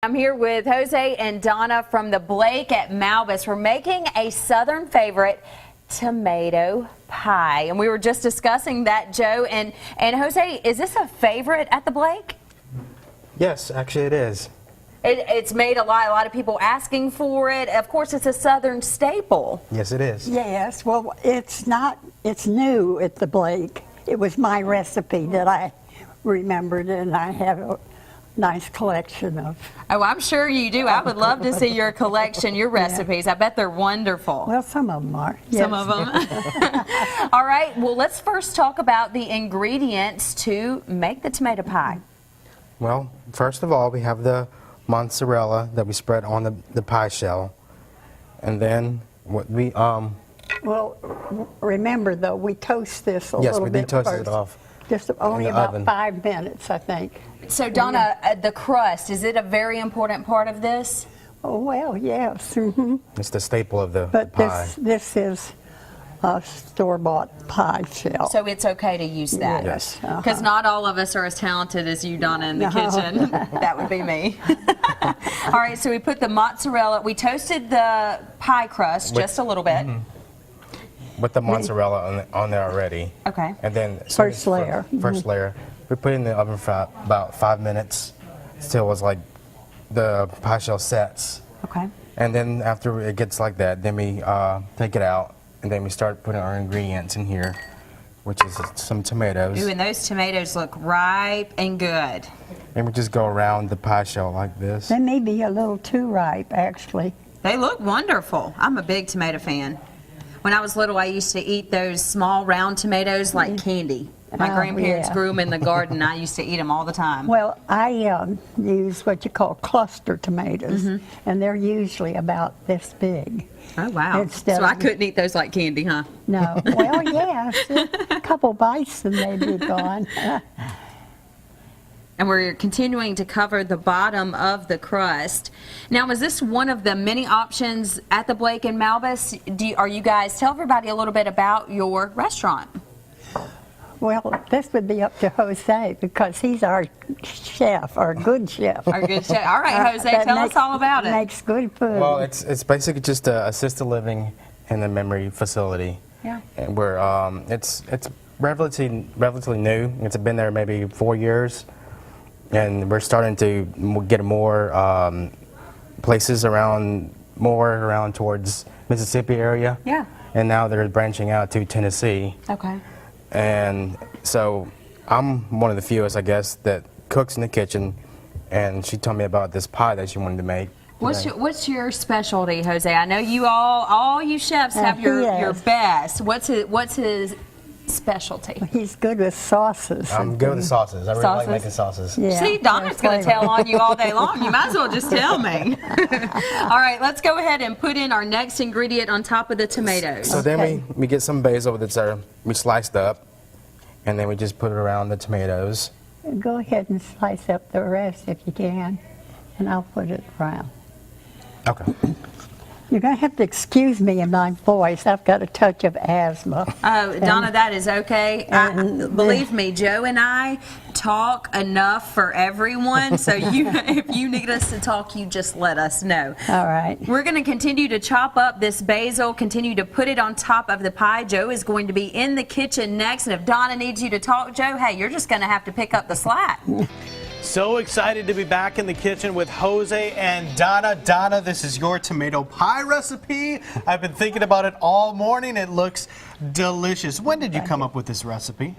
I'm here with Jose and Donna from the Blake at Malbus. We're making a Southern favorite, tomato pie. And we were just discussing that, Joe. And Jose, is this a favorite at the Blake? Yes, actually it is. It's made a lot of people asking for it. Of course, it's a Southern staple. Yes, it is. Yes, well, it's new at the Blake. It was my recipe that I remembered, and I have a nice collection of. Oh, I'm sure you do. I would love to see your collection, your recipes. I bet they're wonderful. Well, some of them are. Some yes. of them. All right, well, let's first talk about the ingredients to make the tomato pie. Well, first of all, we have the mozzarella that we spread on the pie shell. And then what we Well, remember though, we toast this a yes, little we bit do toast first. it off. Just only the about oven. 5 minutes, I think. So, Donna, the crust, is it a very important part of this? Oh, well, yes. Mm-hmm. It's the staple of the But pie. this is a store-bought pie shell. So it's okay to use that? Yes. Because not all of us are as talented as you, Donna, in the kitchen. That would be me. All right, so we put the mozzarella, we toasted the pie crust just a little bit. With the mozzarella on there already. Okay. And then First layer. First layer. We put it in the oven for about 5 minutes till it's like the pie shell sets. Okay. And then after it gets like that, then we take it out, and then we start putting our ingredients in here, which is some tomatoes. Ooh, and those tomatoes look ripe and good. And we just go around the pie shell like this. They may be a little too ripe, actually. They look wonderful. I'm a big tomato fan. When I was little, I used to eat those small round tomatoes like candy. My Oh, grandparents yeah. grew them in the garden. I used to eat them all the time. Well, I use what you call cluster tomatoes, and they're usually about this big. Oh, wow. Instead So I of- couldn't eat those like candy, huh? No, well, yes, a couple bites and they'd be gone. And we're continuing to cover the bottom of the crust. Now, is this one of the many options at the Blake and Malbus? Are you guys, tell everybody a little bit about your restaurant. Well, this would be up to Jose because he's our chef, our good chef. Our good chef. All right, Jose, That tell us all about it. Makes good food. Well, it's basically just assisted living in the memory facility. Yeah. And we're it's relatively new. It's been there maybe 4 years, and we're starting to get more places around towards Mississippi area. Yeah. And now they're branching out to Tennessee. Okay. And so I'm one of the fewest, I guess, that cooks in the kitchen, and she told me about this pie that she wanted to make. What's your specialty, Jose? I know you all you chefs have your Yes. best. What's his specialty? He's good with sauces. I'm good with the sauces. I really like Sauces? making sauces. Yeah, See, Donna's they're going to tell on you all day long. You might as well just tell me. All right, let's go ahead and put in our next ingredient on top of the tomatoes. So then Okay. we get some basil that's we sliced up, and then we just put it around the tomatoes. Go ahead and slice up the rest if you can, and I'll put it around. Okay. You're going to have to excuse me in my voice. I've got a touch of asthma. Oh, Donna, that is okay. Believe me, Joe and I talk enough for everyone, so if you need us to talk, you just let us know. All right. We're going to continue to chop up this basil, continue to put it on top of the pie. Joe is going to be in the kitchen next, and if Donna needs you to talk, Joe, hey, you're just going to have to pick up the slack. So excited to be back in the kitchen with Jose and Donna. Donna, this is your tomato pie recipe. I've been thinking about it all morning. It looks delicious. When did you come up with this recipe?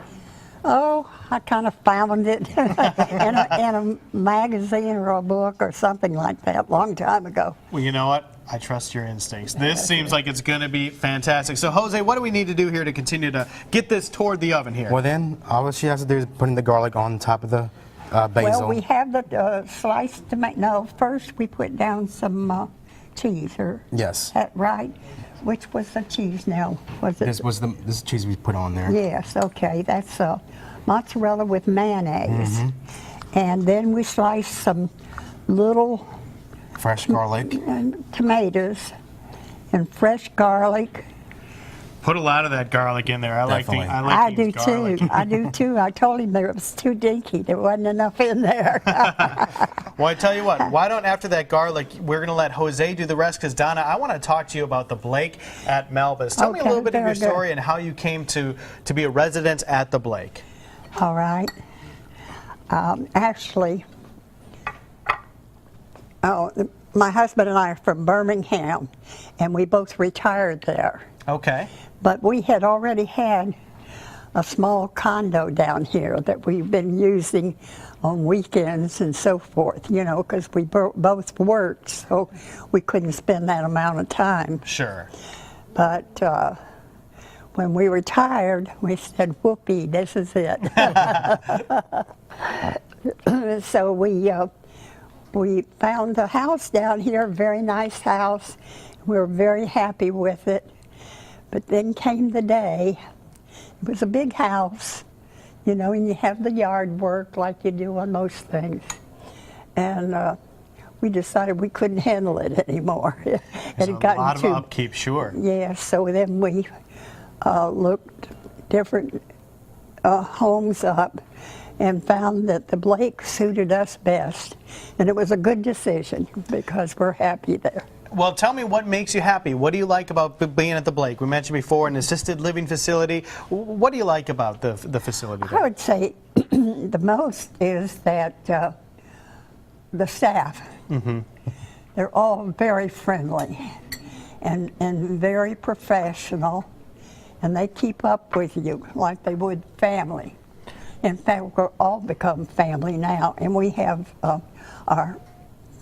Oh, I kind of found it in a magazine or a book or something like that long time ago. Well, you know what? I trust your instincts. This seems like it's going to be fantastic. So, Jose, what do we need to do here to continue to get this toward the oven here? Well, then all she has to do is put in the garlic on top of the basil. Well, we have the sliced tomato. No, first we put down some cheese. Yes. That right? Which was the cheese now? Was it? This cheese we put on there. Yes, okay. That's mozzarella with mayonnaise. And then we sliced some little Fresh garlic. tomatoes and fresh garlic. Put a lot of that garlic in there. I like Definitely. I do these garlic. too. I do too. I told him there was too dinky. There wasn't enough in there. Well, I tell you what, why don't after that garlic, we're going to let Jose do the rest, because Donna, I want to talk to you about the Blake at Malbus. Tell me a Okay, little bit of your very good. story and how you came to be a resident at the Blake. All right. Actually, my husband and I are from Birmingham, and we both retired there. Okay. But we had already had a small condo down here that we've been using on weekends and so forth, you know, because we both worked, so we couldn't spend that amount of time. Sure. But when we retired, we said, whoopee, this is it. So we found a house down here, a very nice house. We were very happy with it. But then came the day. It was a big house, you know, and you have the yard work like you do on most things. And we decided we couldn't handle it anymore. It There's had a gotten lot of too- upkeep, sure. Yeah, so then we looked different homes up and found that the Blake suited us best. And it was a good decision because we're happy there. Well, tell me what makes you happy. What do you like about being at the Blake? We mentioned before an assisted living facility. What do you like about the facility I there? would say the most is that the staff, they're all very friendly and very professional, and they keep up with you like they would family. In fact, we're all become family now, and we have our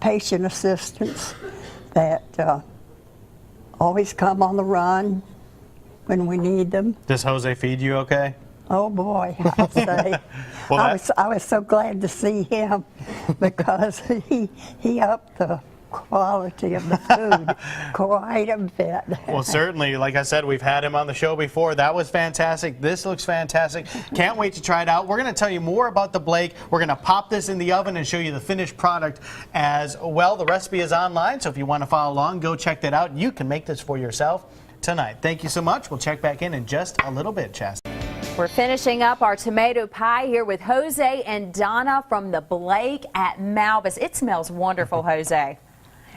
patient assistants that always come on the run when we need them. Does Jose feed you okay? Oh boy, I'll say. Well, I was so glad to see him because he upped the quality of the food quite a bit. Well, certainly, like I said, we've had him on the show before. That was fantastic. This looks fantastic. Can't wait to try it out. We're going to tell you more about the Blake. We're going to pop this in the oven and show you the finished product as well. The recipe is online, so if you want to follow along, go check that out. You can make this for yourself tonight. Thank you so much. We'll check back in just a little bit, Chastity. We're finishing up our tomato pie here with Jose and Donna from the Blake at Malbus. It smells wonderful, Jose.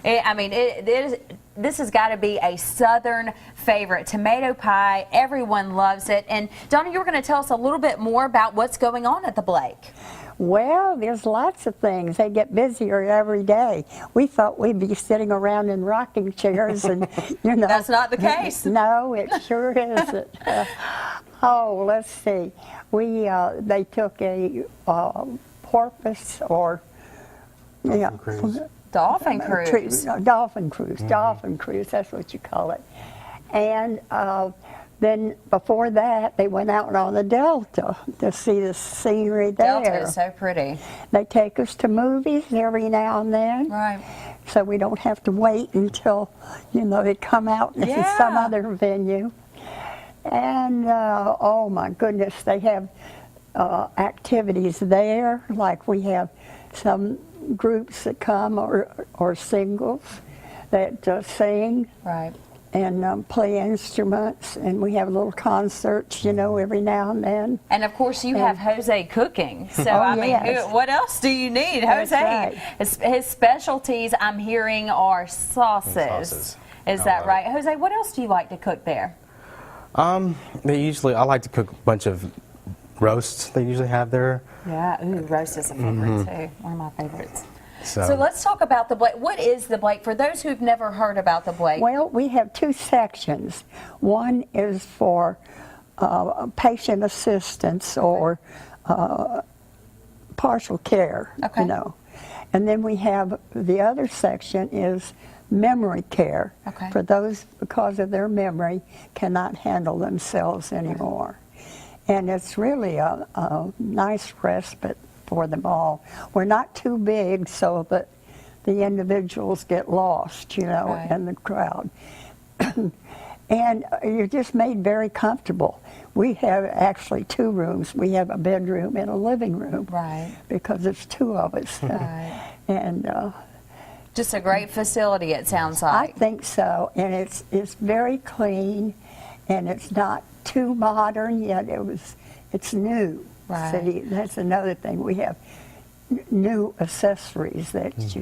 This has got to be a Southern favorite. Tomato pie, everyone loves it. And Donna, you were going to tell us a little bit more about what's going on at the Blake. Well, there's lots of things. They get busier every day. We thought we'd be sitting around in rocking chairs and, you know. That's not the case. No, it sure isn't. Let's see. They took a porpoise or, Dolphin cruise. Dolphin cruise, that's what you call it. And then before that, they went out on the Delta to see the scenery there. Delta is so pretty. They take us to movies every now and then. Right. So we don't have to wait until, they come out in some other venue. And, oh my goodness, they have activities there, like we have some groups that come or singles that sing. Right. And play instruments, and we have little concerts, every now and then. And of course, you have Jose cooking. So, yes. what else do you need, That's Jose? right. His specialties, I'm hearing, are sauces. Sauces. Is that right? Jose, what else do you like to cook there? I like to cook a bunch of roasts they usually have there. Yeah, roast is a favorite too. One of my favorites. So let's talk about the Blake. What is the Blake? For those who've never heard about the Blake. Well, we have two sections. One is for patient assistance or partial care, Okay. And then we have the other section is memory care Okay. for those because of their memory cannot handle themselves anymore. And it's really a nice respite for them all. We're not too big so that the individuals get lost, Right. in the crowd. And you're just made very comfortable. We have actually two rooms. We have a bedroom and a living room. Right. Because it's two of us. Right. And Just a great facility, it sounds I like. think so. And it's very clean, and it's not too modern yet. It's new. Right. See, that's another thing. We have new accessories that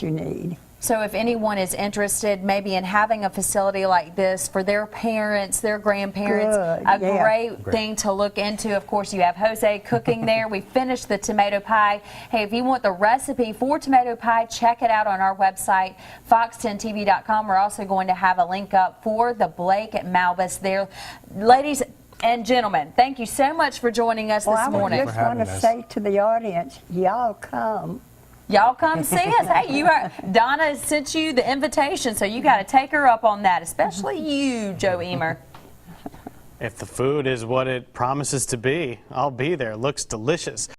you need. So if anyone is interested maybe in having a facility like this for their parents, their grandparents, Good, a yeah. great thing to look into. Of course, you have Jose cooking there. We finished the tomato pie. Hey, if you want the recipe for tomato pie, check it out on our website, fox10tv.com. We're also going to have a link up for the Blake at Malbus there. Ladies and gentlemen, thank you so much for joining us Well, this I morning. just want to having us. say to the audience, y'all come. Y'all come see us. Hey, you are Donna sent you the invitation, so you got to take her up on that, especially you, Joe Emer. If the food is what it promises to be, I'll be there. It looks delicious.